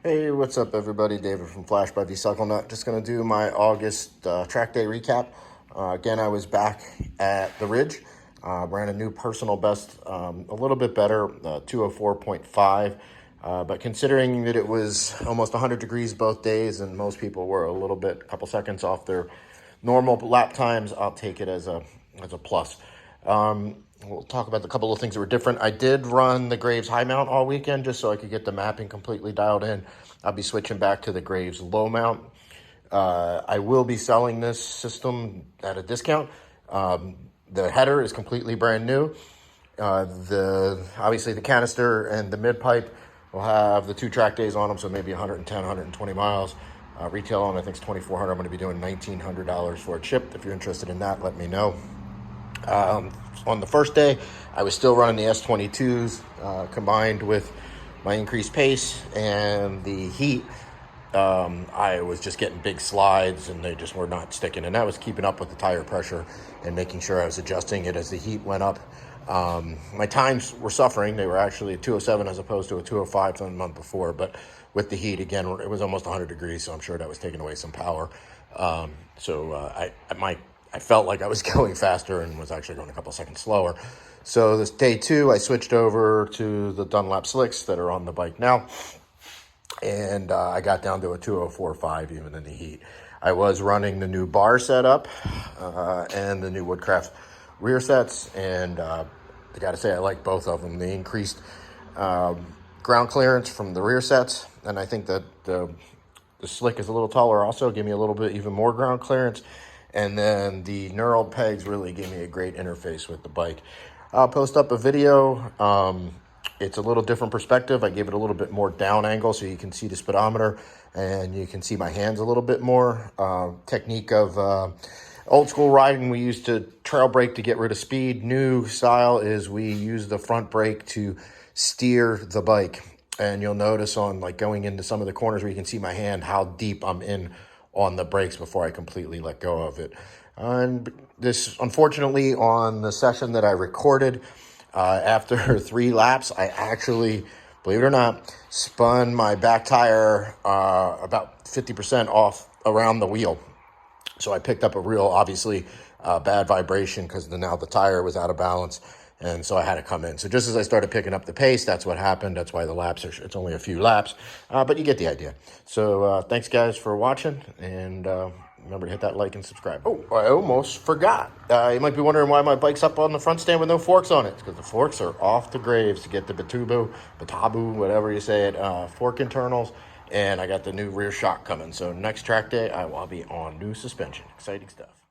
Hey, what's up, everybody? David from Flash by VCycleNut. Just going to do my August track day recap. Again, I was back at the Ridge. Ran a new personal best, a little bit better, 204.5. But considering that it was almost 100 degrees both days and most people were a couple seconds off their normal lap times, I'll take it as a plus. We'll talk about a couple of things that were different. I did run the Graves high mount all weekend just so I could get the mapping completely dialed in. I'll be switching back to the Graves low mount. I will be selling this system at a discount. The header is completely brand new. Obviously the canister and the mid pipe will have the 2 track days on them, so maybe 110, 120 miles. Retail on I think is $2,400. I'm going to be doing $1,900 for it shipped. If you're interested in that, let me know. On the first day, I was still running the S22s combined with my increased pace and the heat. I was just getting big slides and they just were not sticking. And that was keeping up with the tire pressure and making sure I was adjusting it as the heat went up. My times were suffering. They were actually a 207 as opposed to a 205 from the month before. But with the heat, again, it was almost 100 degrees, so I'm sure that was taking away some power. I felt like I was going faster and was actually going a couple seconds slower. So this day 2, I switched over to the Dunlap slicks that are on the bike now. And I got down to a 204.5 even in the heat. I was running the new bar setup and the new Woodcraft rear sets. And I got to say, I like both of them. The increased ground clearance from the rear sets. And I think that the slick is a little taller also, give me a little bit even more ground clearance. And then the knurled pegs really gave me a great interface with the bike. I'll post up a video. It's a little different perspective. I gave it a little bit more down angle so you can see the speedometer and you can see my hands a little bit more. Technique of old school riding, we used to trail brake to get rid of speed. New style is we use the front brake to steer the bike. And you'll notice on like going into some of the corners where you can see my hand, how deep I'm in on the brakes before I completely let go of it. And this, unfortunately, on the session that I recorded, after 3 laps, I actually, believe it or not, spun my back tire about 50% off around the wheel. So I picked up a real, obviously, bad vibration because now the tire was out of balance. And so I had to come in. So just as I started picking up the pace, that's what happened. That's why the laps it's only a few laps, but you get the idea. So thanks, guys, for watching. And remember to hit that like and subscribe. Oh, I almost forgot. You might be wondering why my bike's up on the front stand with no forks on it. It's because the forks are off the Graves to get the Batabu, whatever you say it, fork internals. And I got the new rear shock coming. So next track day, I will be on new suspension. Exciting stuff.